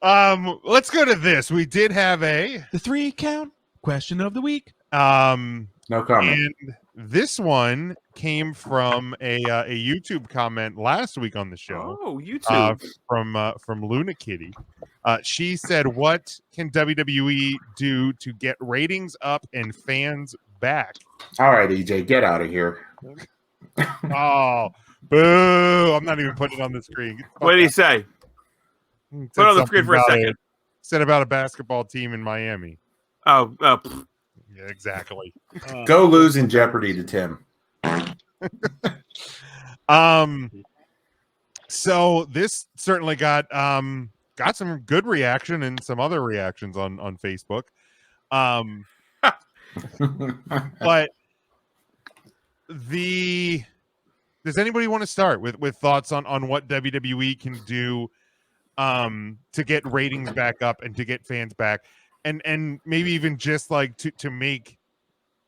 Let's go to this. We did have The 3 count question of the week. No comment. And this one came from a YouTube comment last week on the show. Oh, YouTube. From Luna Kitty. She said, "What can WWE do to get ratings up and fans back?" All right, EJ, get out of here. Oh, boo! I'm not even putting it on the screen. What did he say? Put it on the screen for a second. Said about a basketball team in Miami. Oh, yeah, exactly. Go lose in Jeopardy to Tim. So this certainly got some good reaction and some other reactions on Facebook. But does anybody want to start with thoughts on what WWE can do to get ratings back up and to get fans back, and maybe even just like to make,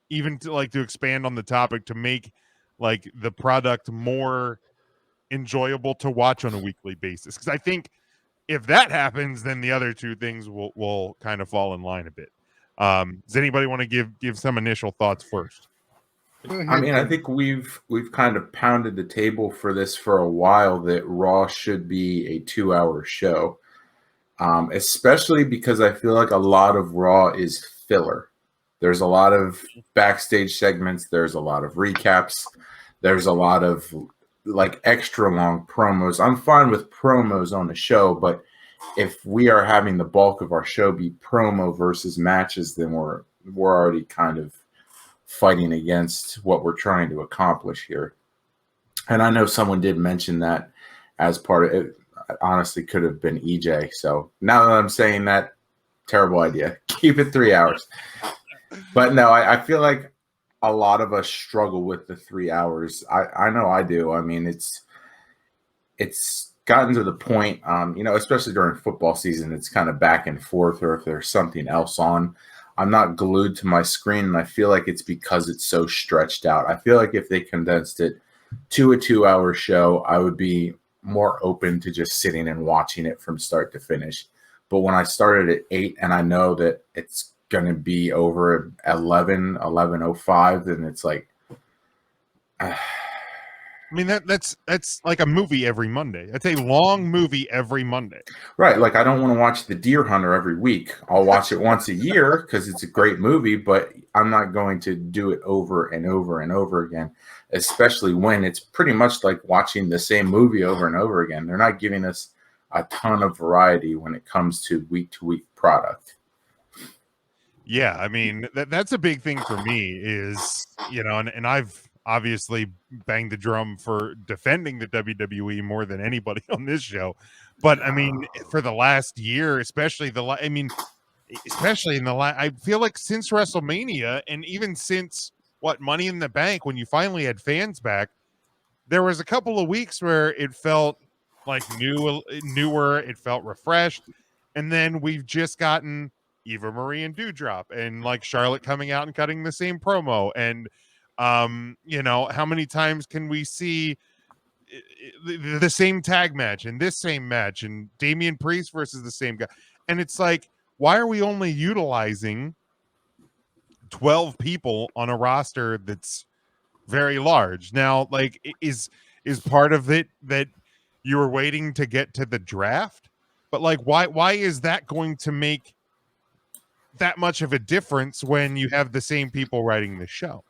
even to like to expand on the topic, to make like the product more enjoyable to watch on a weekly basis? Because I think if that happens, then the other two things will kind of fall in line a bit. Does anybody want to give some initial thoughts first? I mean, I think we've kind of pounded the table for this for a while, that Raw should be a 2-hour show, especially because I feel like a lot of Raw is filler. There's a lot of backstage segments. There's a lot of recaps. There's a lot of like extra long promos. I'm fine with promos on the show, but if we are having the bulk of our show be promo versus matches, then we're already kind of fighting against what we're trying to accomplish here. And I know someone did mention that as part of it. Honestly, could have been EJ. So now that I'm saying that, terrible idea. Keep it 3 hours. But no, I feel like a lot of us struggle with the 3 hours. I know I do. I mean, it's gotten to the point, especially during football season, it's kind of back and forth, or if there's something else on, I'm not glued to my screen, and I feel like it's because it's so stretched out. I feel like if they condensed it to a 2-hour show, I would be more open to just sitting and watching it from start to finish. But when I started at 8 and I know that it's going to be over at 11:05, then it's like... I mean, that's like a movie every Monday. That's a long movie every Monday. Right. Like, I don't want to watch The Deer Hunter every week. I'll watch it once a year because it's a great movie, but I'm not going to do it over and over and over again, especially when it's pretty much like watching the same movie over and over again. They're not giving us a ton of variety when it comes to week product. Yeah, I mean, that's a big thing for me is, and I've obviously banged the drum for defending the WWE more than anybody on this show. But I mean, for the last year, especially especially in the last, I feel like since WrestleMania, and even since Money in the Bank, when you finally had fans back, there was a couple of weeks where it felt like newer, it felt refreshed. And then we've just gotten Eva Marie and Doudrop, and like Charlotte coming out and cutting the same promo, and how many times can we see the same tag match and this same match and Damian Priest versus the same guy? And it's like, why are we only utilizing 12 people on a roster that's very large? Now, like, is part of it that you were waiting to get to the draft? But like, why is that going to make that much of a difference when you have the same people writing the show?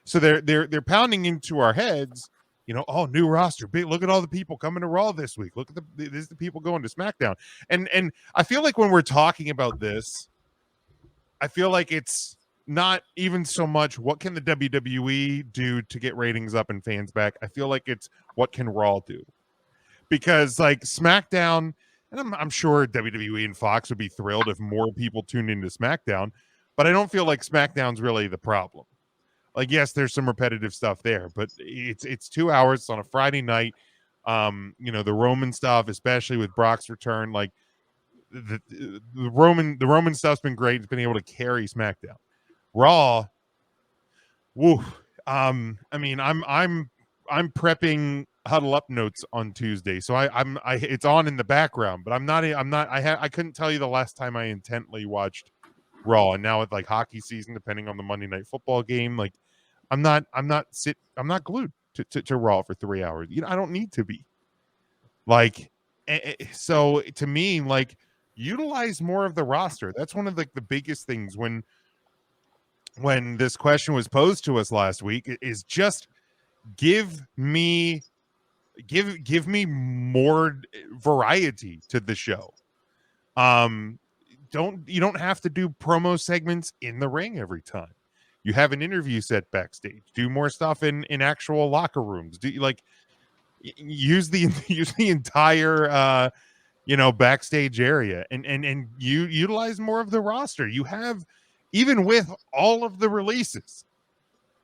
So they're pounding into our heads, new roster. Look at all the people coming to Raw this week. Look at the people going to SmackDown. And I feel like when we're talking about this, I feel like it's not even so much what can the WWE do to get ratings up and fans back. I feel like it's what can Raw do, because like SmackDown, and I'm sure WWE and Fox would be thrilled if more people tuned into SmackDown, but I don't feel like SmackDown's really the problem. Like, yes, there's some repetitive stuff there, but it's 2 hours on a Friday night. The Roman stuff, especially with Brock's return, like the Roman stuff's been great. It's been able to carry SmackDown. Raw, woo. I mean, I'm prepping huddle up notes on Tuesday, so I'm it's on in the background, but I couldn't tell you the last time I intently watched Raw, and now with like hockey season, depending on the Monday Night Football game, like I'm not glued to Raw for 3 hours. I don't need to be. Like, so to me, like, utilize more of the roster. That's one of the biggest things when this question was posed to us last week, is just give me more variety to the show. You don't have to do promo segments in the ring every time. You have an interview set backstage. Do more stuff in actual locker rooms. Do you like use the entire backstage area and you utilize more of the roster. You have, even with all of the releases,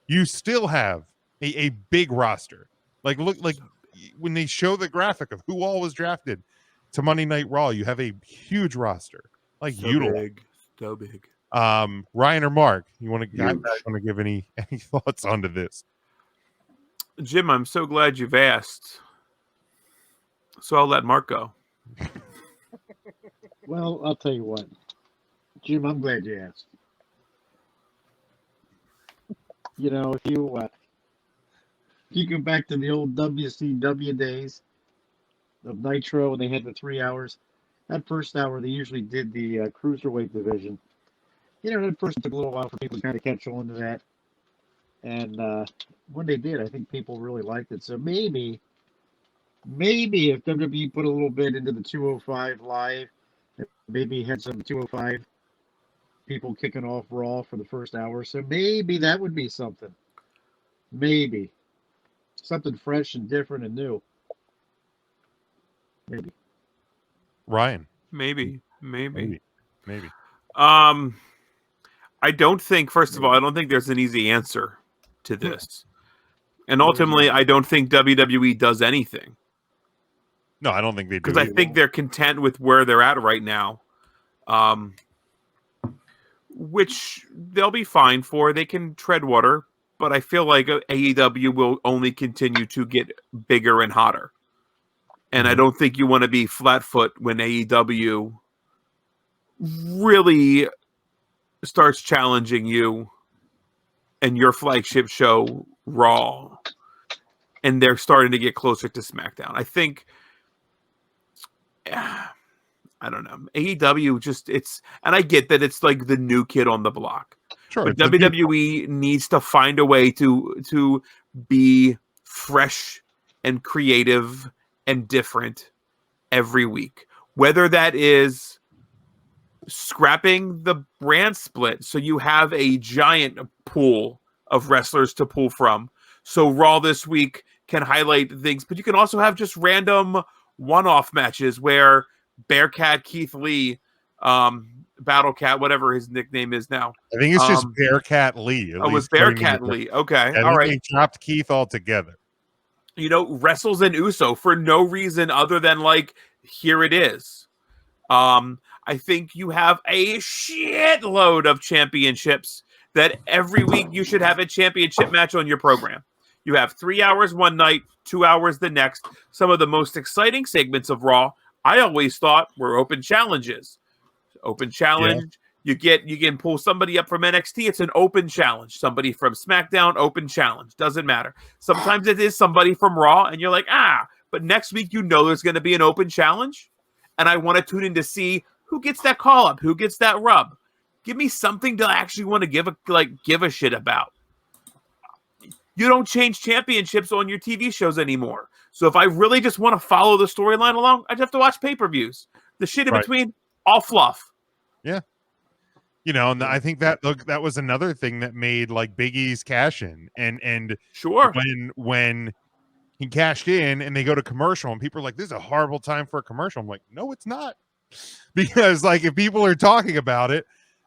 you still have a big roster. Like, look, like when they show the graphic of who all was drafted to Monday Night Raw, you have a huge roster. Like, so big. Ryan or Mark, you want to give any thoughts onto this? Jim, I'm so glad you've asked. So I'll let Mark go. Well, I'll tell you what, Jim, I'm glad you asked. If you go back to the old WCW days of Nitro, and they had the 3 hours, that first hour they usually did the cruiserweight division. That first took a little while for people to kind of catch on to that, and when they did, I think people really liked it. So maybe if WWE put a little bit into the 205 live, maybe had some 205 people kicking off Raw for the first hour, so maybe that would be something. Maybe something fresh and different and new. Maybe. Ryan. Maybe. I don't think, first of all, I don't think there's an easy answer to this. And ultimately, I don't think WWE does anything. No, I don't think they do. Because I think they're content with where they're at right now. Which they'll be fine for. They can tread water. But I feel like AEW will only continue to get bigger and hotter. And I don't think you want to be flat-foot when AEW really starts challenging you and your flagship show, Raw. And they're starting to get closer to SmackDown. I think, I don't know, AEW just, and I get that it's like the new kid on the block. Sure, but WWE needs to find a way to be fresh and creative and different every week. Whether that is scrapping the brand split so you have a giant pool of wrestlers to pull from. So Raw this week can highlight things, but you can also have just random one-off matches where Bearcat Keith Lee, Battlecat, whatever his nickname is now. I think it's just Bearcat Lee. It was Bearcat Lee. Okay. All right. They chopped Keith altogether. Wrestles in Uso for no reason other than like, here it is. I think you have a shitload of championships that every week you should have a championship match on your program. You have 3 hours one night, 2 hours the next. Some of the most exciting segments of Raw, I always thought, were open challenges. Open challenge. Yeah. You can pull somebody up from NXT. It's an open challenge. Somebody from SmackDown, open challenge. Doesn't matter. Sometimes it is somebody from Raw, and you're like, but next week there's going to be an open challenge, and I want to tune in to see who gets that call up, who gets that rub. Give me something to actually want to give a shit about. You don't change championships on your TV shows anymore. So if I really just want to follow the storyline along, I just have to watch pay-per-views. The shit in between, all fluff. Yeah. And I think that was another thing that made like Big E's cash in. And sure, when he cashed in and they go to commercial and people are like, this is a horrible time for a commercial. I'm like, no, it's not. Because like if people are talking about it,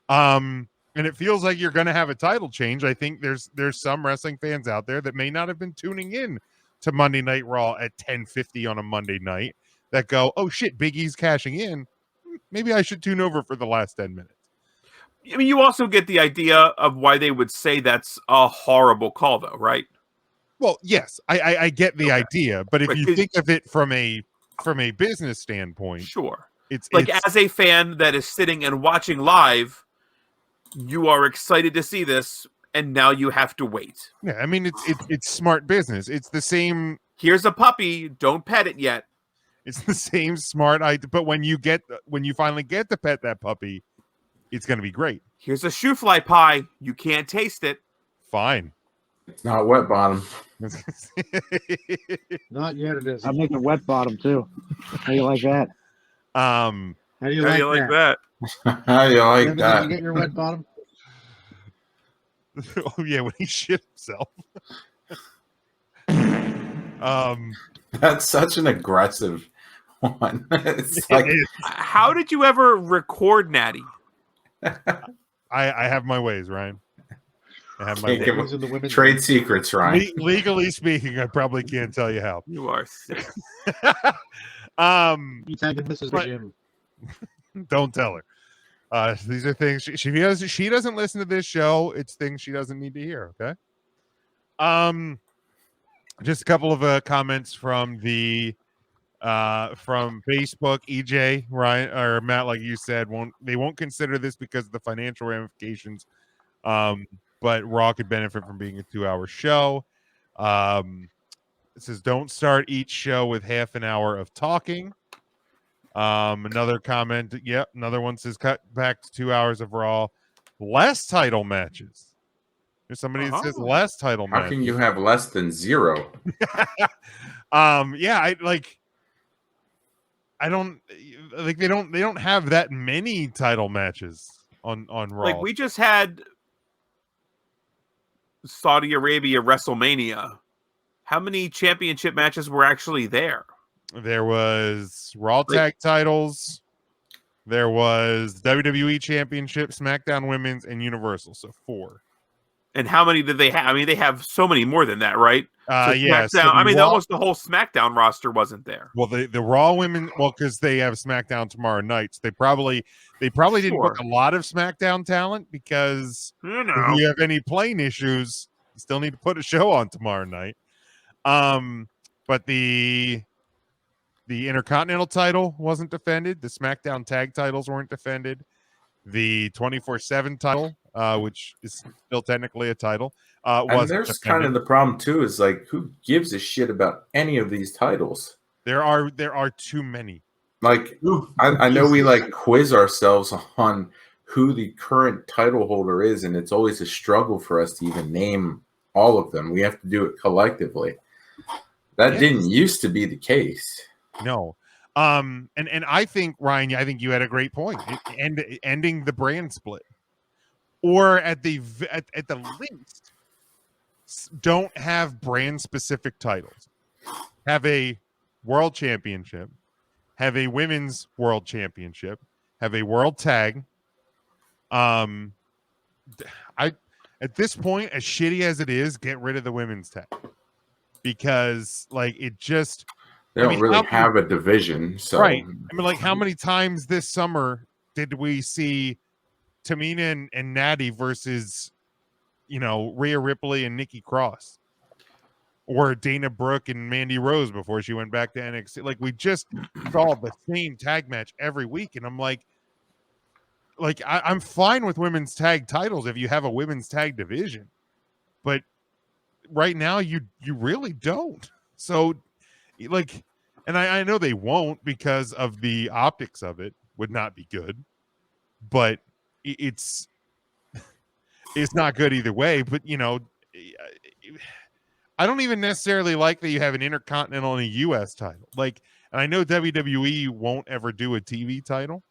and it feels like you're going to have a title change, I think there's some wrestling fans out there that may not have been tuning in to Monday Night Raw at 10:50 on a Monday night that go, oh shit, Big E's cashing in. Maybe I should tune over for the last 10 minutes. I mean, you also get the idea of why they would say that's a horrible call, though, right? Well, yes, I get the Okay. idea, but if Right, you 'cause- think of it from a business standpoint, Sure. it's Like as a fan that is sitting and watching live, you are excited to see this, and now you have to wait. yeah, I mean it's smart business. It's the same. Here's a puppy. Don't pet it yet. It's the same smart idea. But when you finally get to pet that puppy, it's going to be great. Here's a shoe fly pie. You can't taste it. Fine. It's not wet bottom. Not yet. It is. I'm making wet bottom too. How you like that? How do you How like do you like that? that? How you like Ever did that? you get your wet bottom? Oh yeah, when he shit himself. That's such an aggressive one. It's it like is. How did you ever record Natty? I have my ways, Ryan. I have my Can't ways. give Ladies in the women's trade secrets, Ryan. Legally speaking, I probably can't tell you how. You are sick. You tagged Mrs. But- Jim. Don't tell her. These are things she doesn't listen to this show. It's things she doesn't need to hear. Okay. Just a couple of comments from the from Facebook. EJ, Ryan or Matt, like you said, won't consider this because of the financial ramifications. But Raw could benefit from being a 2-hour show. It says don't start each show with half an hour of talking. Another comment, another one says cut back to 2 hours of Raw, less title matches. There's somebody that says less title How matches. can you have less than 0? Yeah, I don't like they don't have that many title matches on Raw. Like we just had Saudi Arabia WrestleMania. How many championship matches were actually there? There was Raw tag titles. There was WWE Championship, SmackDown Women's, and Universal. So 4. And how many did they have? I mean, they have so many more than that, right? So Yeah. So I mean, Raw, almost the whole SmackDown roster wasn't there. well, the Raw women, because they have SmackDown tomorrow night, so they probably didn't book a lot of SmackDown talent because You if know. you have any plane issues, you still need to put a show on tomorrow night. But the Intercontinental title wasn't defended. The SmackDown tag titles weren't defended. The 24/7 title, which is still technically a title, And wasn't there's defended. kind of the problem too, is like who gives a shit about any of these titles? There are too many. Like I know we like quiz ourselves on who the current title holder is, and it's always a struggle for us to even name all of them. We have to do it collectively. That Yes. didn't used to be the case. No. And I think, Ryan, I think you had a great point. Ending the brand split, or at the least, don't have brand specific titles. Have a world championship, have a women's world championship, have a world tag. At this point, as shitty as it is, get rid of the women's tag because like it just. They don't really how have a division, so right. I mean, like, how many times this summer did we see Tamina and Natty versus, Rhea Ripley and Nikki Cross, or Dana Brooke and Mandy Rose before she went back to NXT? Like, we just saw the same tag match every week, and I'm like I'm fine with women's tag titles if you have a women's tag division, but right now you really don't. So, like. And I know they won't because of the optics of it would not be good, but it's not good either way. But I don't even necessarily like that you have an Intercontinental and a U.S. title. Like, and I know WWE won't ever do a TV title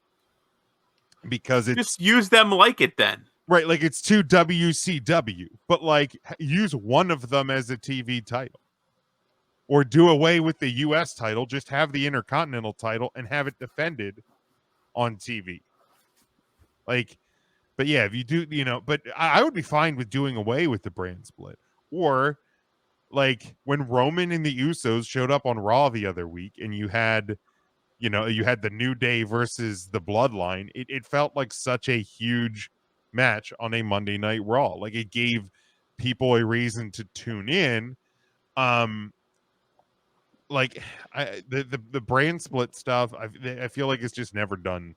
because it's Just use them like it then. right. Like it's too WCW, but like use one of them as a TV title. Or do away with the U.S. title, just have the Intercontinental title and have it defended on TV. Like, but yeah, if you do, but I would be fine with doing away with the brand split. Or like when Roman and the Usos showed up on Raw the other week and you had the New Day versus the Bloodline, it felt like such a huge match on a Monday Night Raw. Like it gave people a reason to tune in. Like the brand split stuff, I feel like it's just never done.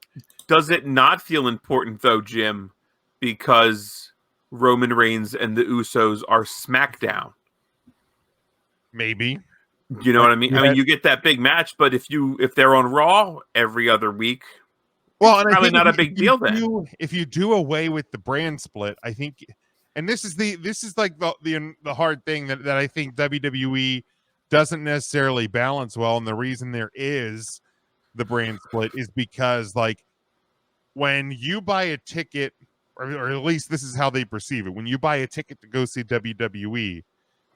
Does it not feel important though, Jim, because Roman Reigns and the Usos are SmackDown? Maybe. You know Like, what I mean? I yeah. mean, you get that big match, but if they're on Raw every other week, Well, it's and I probably think not a big deal then. if you do away with the brand split, I think, and this is like the hard thing that I think WWE doesn't necessarily balance well, and the reason there is the brand split is because, like, when you buy a ticket, or at least this is how they perceive it, when you buy a ticket to go see WWE,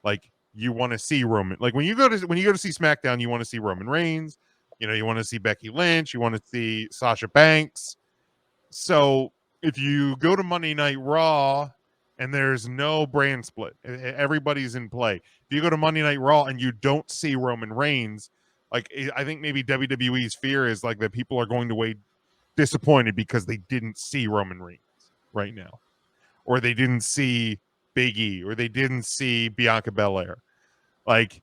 like, you want to see Roman. Like, when you go to see SmackDown, you want to see Roman Reigns. You know, you want to see Becky Lynch. You want to see Sasha Banks. So if you go to Monday Night Raw and there's no brand split, everybody's in play. If you go to Monday Night Raw and you don't see Roman Reigns, like, I think maybe WWE's fear is like that people are going to wait disappointed because they didn't see Roman Reigns right now, or they didn't see Big E, or they didn't see Bianca Belair. Like,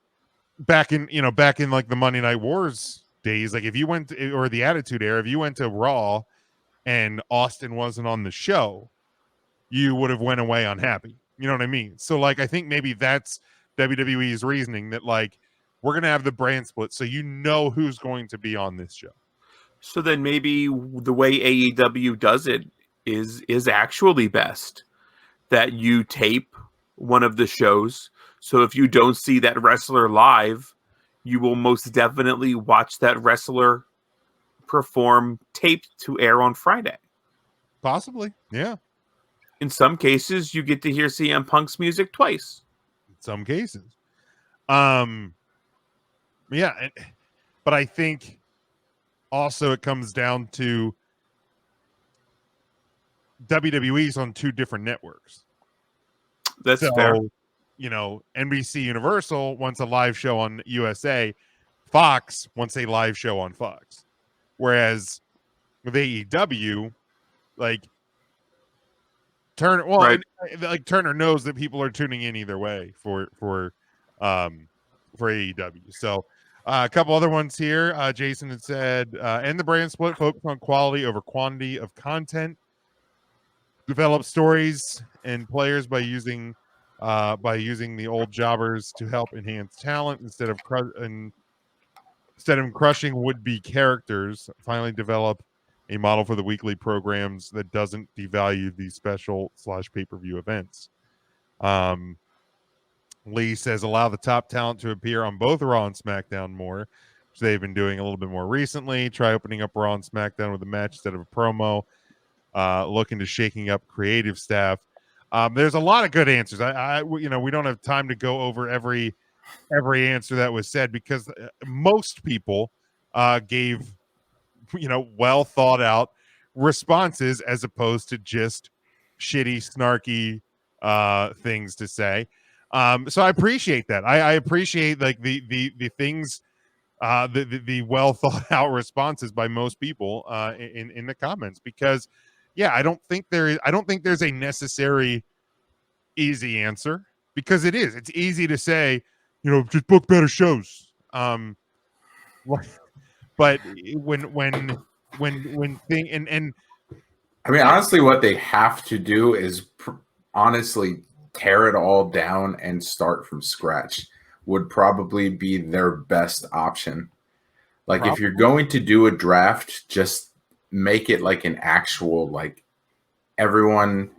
back in like the Monday Night Wars days, like, if you went to, or the Attitude Era, if you went to Raw and Austin wasn't on the show, you would have went away unhappy. You know what I mean? So, like, I think maybe that's WWE's reasoning, that, like, we're gonna have the brand split so you know who's going to be on this show. So then maybe the way AEW does it is actually best, that you tape one of the shows. So if you don't see that wrestler live, you will most definitely watch that wrestler perform taped to air on Friday. Possibly, yeah. In some cases, you get to hear CM Punk's music twice. In some cases, yeah, but I think also it comes down to WWE's on two different networks. That's fair. You know, NBC Universal wants a live show on USA. Fox wants a live show on Fox. Whereas with AEW, like, Turner, well, Right. like, Turner knows that people are tuning in either way for AEW. So a couple other ones here. Jason had said, end the brand split, focus on quality over quantity of content. Develop stories and players by using the old jobbers to help enhance talent instead of crushing would-be characters. Finally, develop a model for the weekly programs that doesn't devalue these special / pay-per-view events. Lee says, allow the top talent to appear on both Raw and SmackDown more, which they've been doing a little bit more recently. Try opening up Raw and SmackDown with a match instead of a promo. Look into shaking up creative staff. There's a lot of good answers. We don't have time to go over every answer that was said, because most people gave well thought out responses, as opposed to just shitty, snarky things to say. So I appreciate that. I appreciate, like, the things, the well thought out responses by most people in the comments, because I don't think there's a necessary easy answer, because it's easy to say, just book better shows. But when thing and I mean, honestly, what they have to do is honestly tear it all down and start from scratch would probably be their best option. Like, if you're going to do a draft, just make it like an actual, like, everyone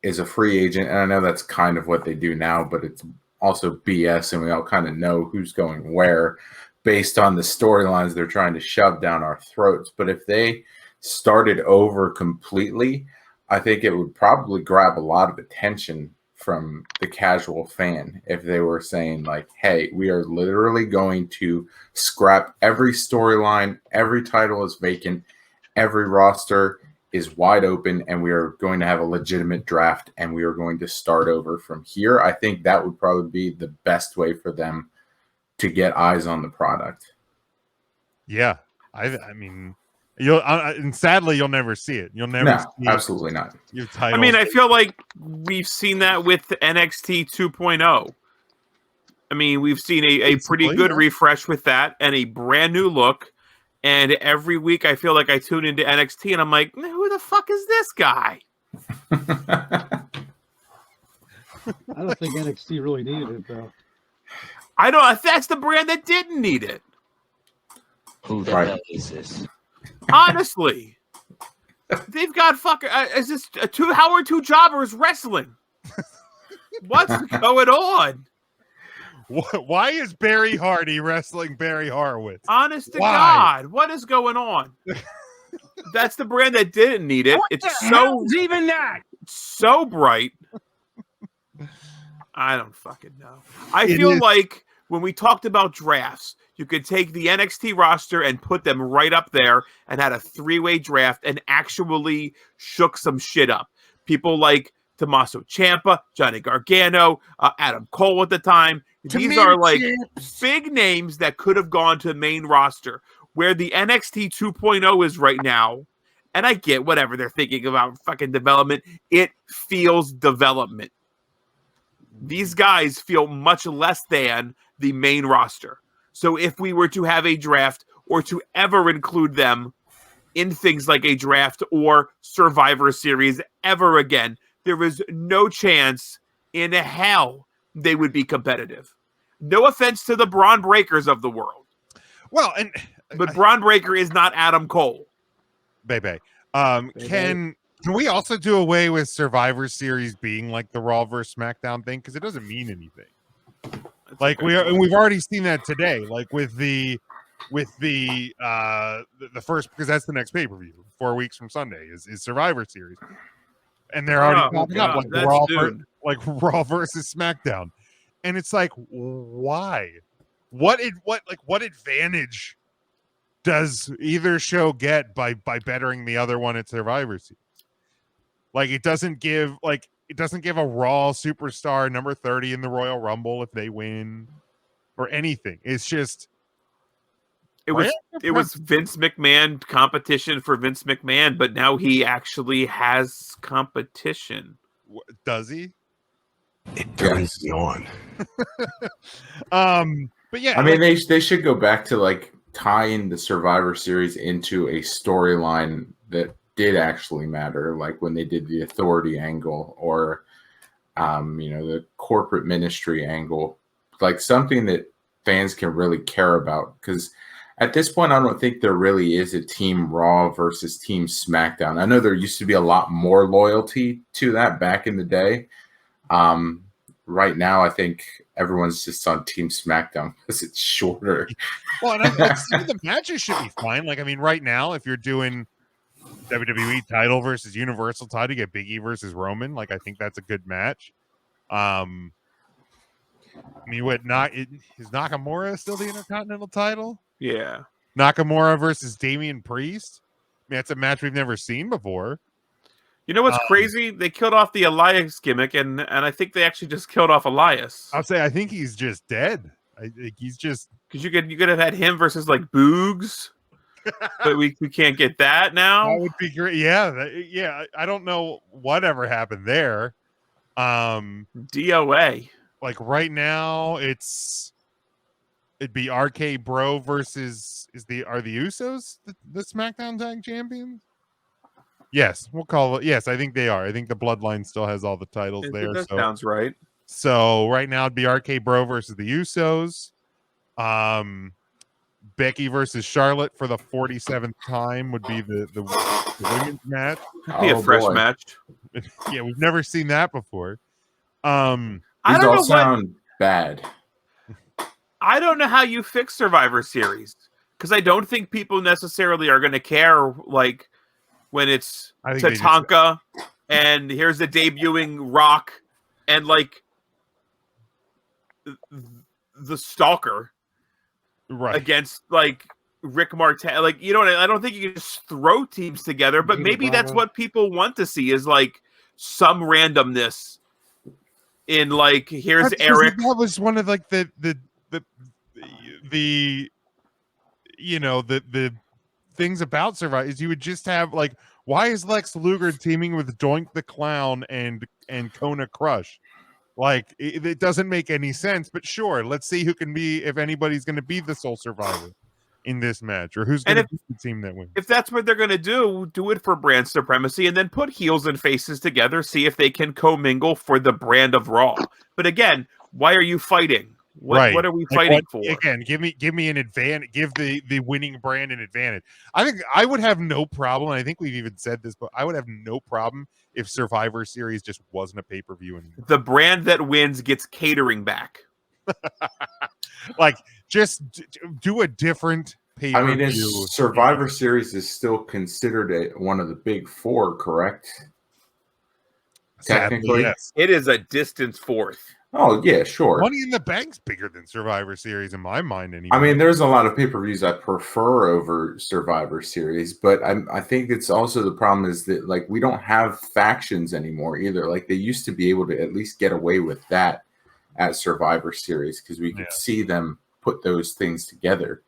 is a free agent. And I know that's kind of what they do now, but it's also BS, and we all kind of know who's going where based on the storylines they're trying to shove down our throats. But if they started over completely, I think it would probably grab a lot of attention from the casual fan if they were saying, like, hey, we are literally going to scrap every storyline, every title is vacant, every roster is wide open, and we are going to have a legitimate draft, and we are going to start over from here. I think that would probably be the best way for them to get eyes on the product. Yeah, I mean, and sadly you'll never see it. You'll never see absolutely not. Your title. I mean, I feel like we've seen that with NXT 2.0. I mean, we've seen a pretty good refresh with that and a brand new look. And every week I feel like I tune into NXT and I'm like, who the fuck is this guy? I don't think NXT really needed it, though. I don't. That's the brand that didn't need it. Who the hell is this? Honestly, they've got fucking. Is this how are two jobbers wrestling? What's going on? Why is Barry Hardy wrestling Barry Horowitz? Honest to God, what is going on? That's the brand that didn't need it. It's so even that. So bright. I don't fucking know. I feel like when we talked about drafts, you could take the NXT roster and put them right up there and had a three-way draft and actually shook some shit up. People like Tommaso Ciampa, Johnny Gargano, Adam Cole at the time. These are like big names that could have gone to the main roster where the NXT 2.0 is right now. And I get whatever they're thinking about fucking development. It feels development. These guys feel much less than the main roster. So if we were to have a draft or to ever include them in things like a draft or Survivor Series ever again, there is no chance in hell they would be competitive. No offense to the Braun Breakers of the world. Well, but Braun Breaker is not Adam Cole. Bebe. Can we also do away with Survivor Series being like the Raw versus SmackDown thing? Because it doesn't mean anything. Like we've already seen that today. Like with the first, because that's the next pay-per-view 4 weeks from Sunday is Survivor Series. And they're already popping up like Raw versus SmackDown. And it's like, why? What advantage does either show get by bettering the other one at Survivor Series? Like it doesn't give a Raw superstar number 30 in the Royal Rumble if they win or anything. It's just it was Vince McMahon competition for Vince McMahon, but now he actually has competition. Does he? It turns me on. But yeah, I mean, they should go back to like tying the Survivor Series into a storyline that did actually matter, like when they did the authority angle or the corporate ministry angle, like something that fans can really care about. Because at this point, I don't think there really is a Team Raw versus Team SmackDown. I know there used to be a lot more loyalty to that back in the day. Right now, I think everyone's just on Team SmackDown because it's shorter. Well, and some of the matches should be fine. Like, I mean, right now, if you're doing WWE title versus Universal title, you get Big E versus Roman. Like, I think that's a good match. I mean, is Nakamura still the Intercontinental title? Yeah. Nakamura versus Damian Priest. I mean, that's a match we've never seen before. You know what's crazy? They killed off the Elias gimmick, and I think they actually just killed off Elias. I'll say I think he's just dead. I think he's just because you could have had him versus like Boogs, but we can't get that now. That would be great. Yeah. I don't know whatever happened there. DOA. Like right now, it'd be RK Bro versus are the Usos the SmackDown Tag Champions? Yes, we'll call it. Yes, I think they are. I think the Bloodline still has all the titles there. That sounds right. So right now it'd be RK Bro versus the Usos. Becky versus Charlotte for the 47th time would be the women's match. That'd be a fresh match. Yeah, we've never seen that before. These all sound bad. I don't know how you fix Survivor Series because I don't think people necessarily are going to care like when it's Tatanka and here's the debuting Rock and like the Stalker against like Rick Martel. Like, you know what? I don't think you can just throw teams together, but maybe that's what people want to see is like some randomness in like here's Eric. That was one of like the things about Survivor is you would just have like, why is Lex Luger teaming with Doink the Clown and Kona Crush? Like it doesn't make any sense, but sure, let's see who can be, if anybody's going to be the sole survivor in this match, or who's going to be the team that wins. If that's what they're going to do it for brand supremacy, and then put heels and faces together, see if they can commingle for the brand of Raw. But again, why are you fighting? What are we fighting for? Again, give me an advantage. Give the winning brand an advantage. I think I would have no problem. I think we've even said this, but I would have no problem if Survivor Series just wasn't a pay-per-view anymore. The brand that wins gets catering back. Like, just do a different pay-per-view. I mean, Survivor Series is still considered one of the big four, correct? Sadly, Technically, yes. It is a distant fourth. Oh yeah, sure. Money in the Bank's bigger than Survivor Series in my mind. Anyway, I mean, there's a lot of pay-per-views I prefer over Survivor Series, but I think it's also the problem is that like we don't have factions anymore either. Like they used to be able to at least get away with that at Survivor Series because we could see them put those things together,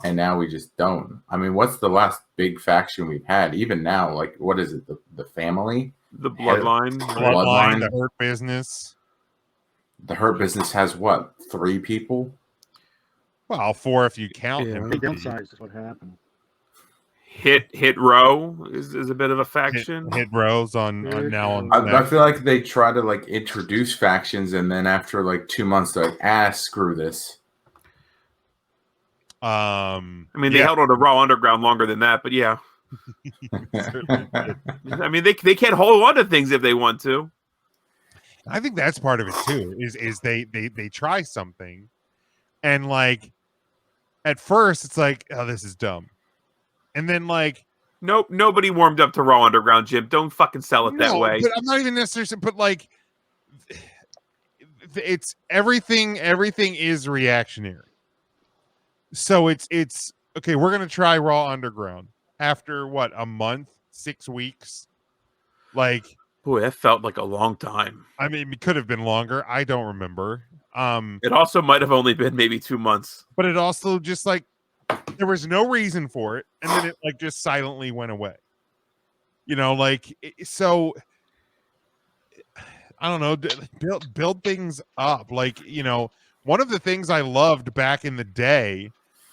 and now we just don't. I mean, what's the last big faction we've had? Even now, like what is it? The family, the bloodline, the Hurt Business. The Hurt Business has what, 3 people? Well, 4 if you count him. They downsized is what happened. Hit Row is a bit of a faction. Hit Rows on now on. I feel like they try to like introduce factions, and then after like 2 months, they're like, screw this. I mean, they held on to Raw Underground longer than that, but yeah. I mean, they can't hold on to things if they want to. I think that's part of it too. Is they try something, and like at first it's like, oh, this is dumb, and then like, nope, nobody warmed up to Raw Underground, Jim. Don't fucking sell it that way. But I'm not even necessarily. But like, it's everything. Everything is reactionary. So it's okay. We're gonna try Raw Underground after what, a month, 6 weeks, like. Boy, that felt like a long time. I mean, it could have been longer. I don't remember. It also might have only been maybe 2 months. But it also just like there was no reason for it, and then it like just silently went away. You know, like so. I don't know. Build things up. Like, you know, one of the things I loved back in the day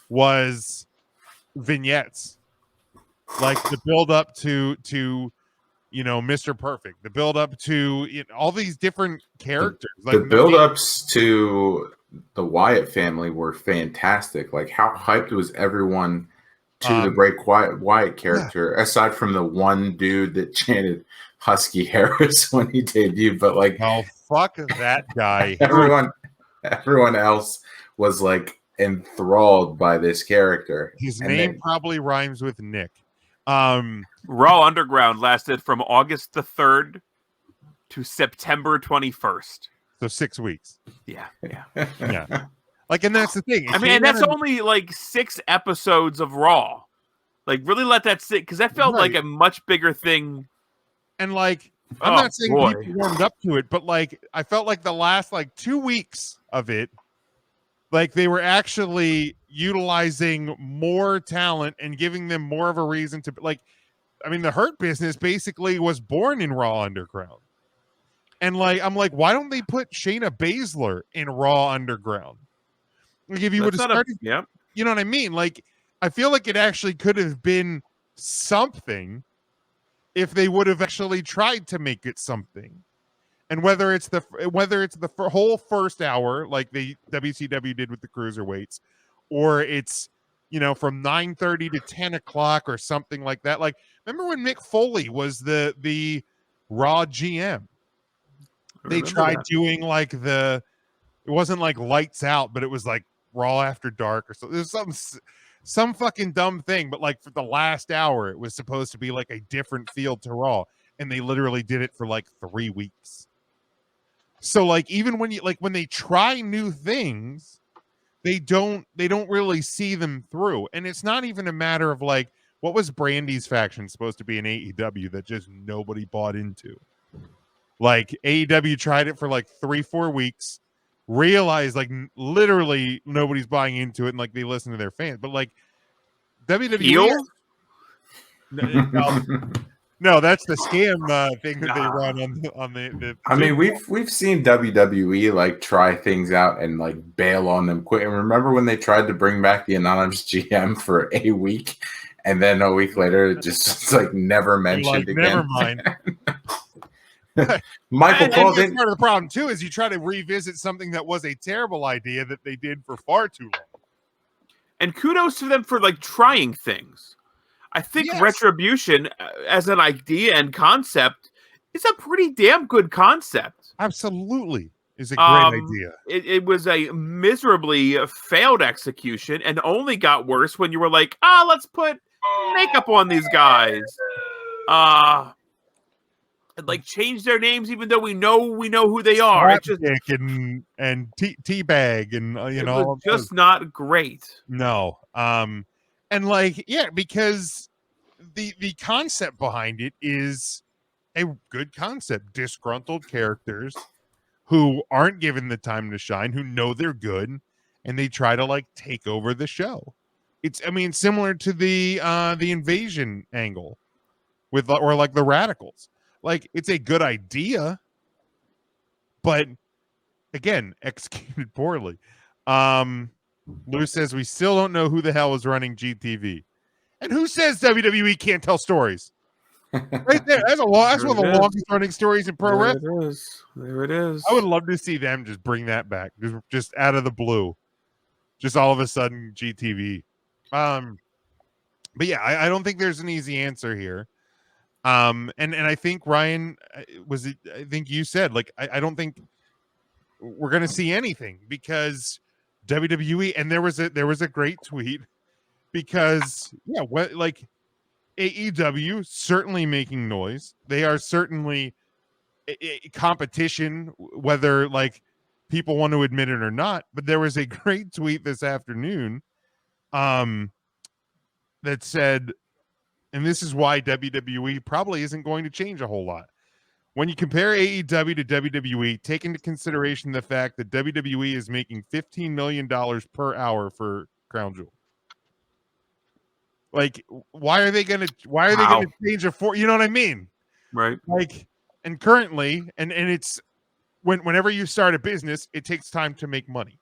was vignettes, like the build up to you know, Mr. Perfect, the build up to all these different characters. The build ups to the Wyatt family were fantastic. Like, how hyped was everyone to the Bray Wyatt character, aside from the one dude that chanted Husky Harris when he debuted. But like, oh, fuck that guy. everyone else was like enthralled by this character. His name probably rhymes with Nick. Raw Underground lasted from August the 3rd to September 21st. So 6 weeks. Yeah. Like, and that's the thing. I mean, and that's only like 6 episodes of Raw. Like, really let that sit, because that felt like a much bigger thing. And like, I'm not saying people warmed up to it, but like, I felt like the last like 2 weeks of it, like they were actually utilizing more talent and giving them more of a reason to, like, I mean, the Hurt Business basically was born in Raw Underground. And like, I'm like, why don't they put Shayna Baszler in Raw Underground? Like, if you would have started, you know what I mean? Like, I feel like it actually could have been something if they would have actually tried to make it something. And whether it's the whole first hour, like the WCW did with the cruiserweights, or it's, you know, from 9:30 to 10 o'clock or something like that. Like, remember when Mick Foley was the Raw GM? They tried doing like it wasn't like Lights Out, but it was like Raw After Dark or something. There's some fucking dumb thing, but like for the last hour, it was supposed to be like a different feel to Raw, and they literally did it for like 3 weeks. So like, even when they try new things, they don't really see them through. And it's not even a matter of like, what was Brandy's faction supposed to be in AEW that just nobody bought into? Like, AEW tried it for like 3-4 weeks, realized like literally nobody's buying into it, and like they listen to their fans. But like WWE, No, that's the scam thing that they run on the I mean, we've seen WWE like try things out and like bail on them quick. And remember when they tried to bring back the anonymous GM for a week, and then a week later it just it's like never mentioned again. Never mind. Michael Cole that's didn't. part of the problem too, is you try to revisit something that was a terrible idea that they did for far too long. And kudos to them for like trying things. I think Yes. Retribution as an idea and concept is a pretty damn good concept. Absolutely. Is a great idea. It was a miserably failed execution and only got worse when you were like, let's put makeup on these guys. And like change their names even though we know who they are. It's just and teabag and it was just not great. No. And like, yeah, because the concept behind it is a good concept. Disgruntled characters who aren't given the time to shine, who know they're good, and they try to like take over the show. It's, I mean, similar to the invasion angle with, or like the radicals. Like, it's a good idea, but again, executed poorly. Lou says we still don't know who the hell is running GTV, and who says WWE can't tell stories? Right there, that's one of the longest running stories in pro wrestling. There it is. I would love to see them just bring that back, just out of the blue, just all of a sudden GTV. But yeah, I don't think there's an easy answer here. And I think Ryan I think you said like I don't think we're gonna see anything because WWE, and there was a great tweet because like AEW certainly making noise. They are certainly a competition, whether like people want to admit it or not. But there was a great tweet this afternoon that said, and this is why WWE probably isn't going to change a whole lot. When you compare AEW to WWE, take into consideration the fact that WWE is making $15 million per hour for Crown Jewel. Like, why are they gonna change you know what I mean? Right. Like, and currently, and it's whenever you start a business, it takes time to make money.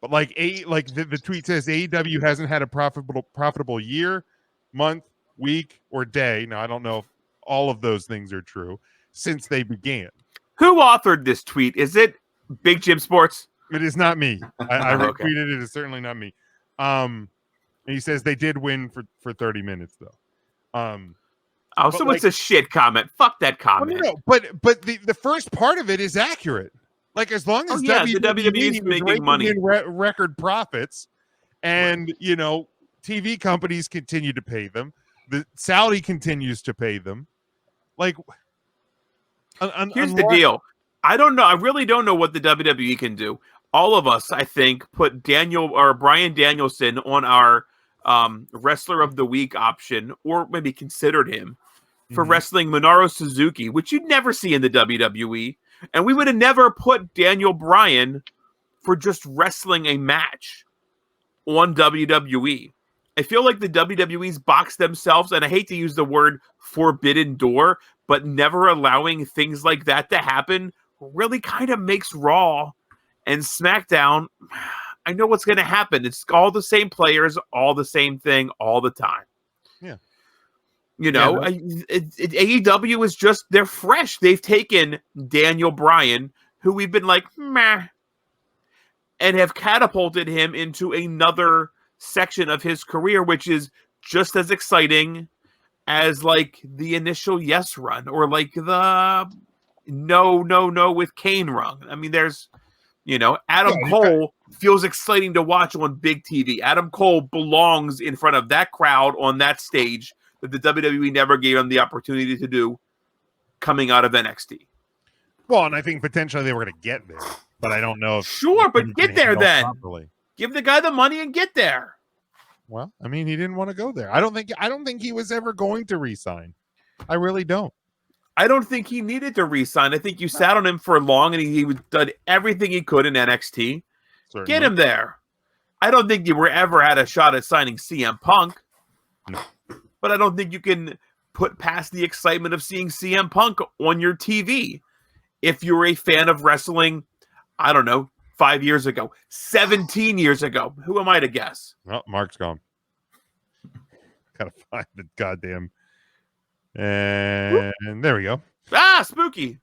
But like the tweet says AEW hasn't had a profitable year, month, week, or day. Now I don't know if all of those things are true since they began. Who authored this tweet? Is it Big Jim Sports? It is not me. I Okay. retweeted it. It's certainly not me. And he says they did win for 30 minutes though. So it's a shit comment. Fuck that comment. No, but the first part of it is accurate. Like, as long as the WWE is making money, record profits, and TV companies continue to pay them, the Saudi continues to pay them. Like, here's the deal. I don't know. I really don't know what the WWE can do. All of us, I think, put Bryan Danielson on our Wrestler of the Week option, or maybe considered him for wrestling Minoru Suzuki, which you'd never see in the WWE. And we would have never put Daniel Bryan for just wrestling a match on WWE. I feel like the WWE's boxed themselves, and I hate to use the word forbidden door, but never allowing things like that to happen really kind of makes Raw and SmackDown. I know what's going to happen. It's all the same players, all the same thing, all the time. Yeah. AEW is just, they're fresh. They've taken Daniel Bryan, who we've been like, meh, and have catapulted him into another section of his career, which is just as exciting as like the initial Yes run or like the no with Kane run. I mean, there's, Adam Cole feels exciting to watch on big TV. Adam Cole belongs in front of that crowd on that stage that the WWE never gave him the opportunity to do coming out of NXT. Well, and I think potentially they were going to get there, but I don't know if... Sure, but get there then. Properly. Give the guy the money and get there. Well, I mean, he didn't want to go there. I don't think he was ever going to re-sign. I really don't. I don't think he needed to re-sign. I think you sat on him for long, and he done everything he could in NXT. Certainly. Get him there. I don't think you ever had a shot at signing CM Punk. No. But I don't think you can put past the excitement of seeing CM Punk on your TV. If you're a fan of wrestling, I don't know, 5 years ago, 17 years ago, who am I to guess? Well, Mark's gone. Gotta find the goddamn. And there we go. Ah, spooky.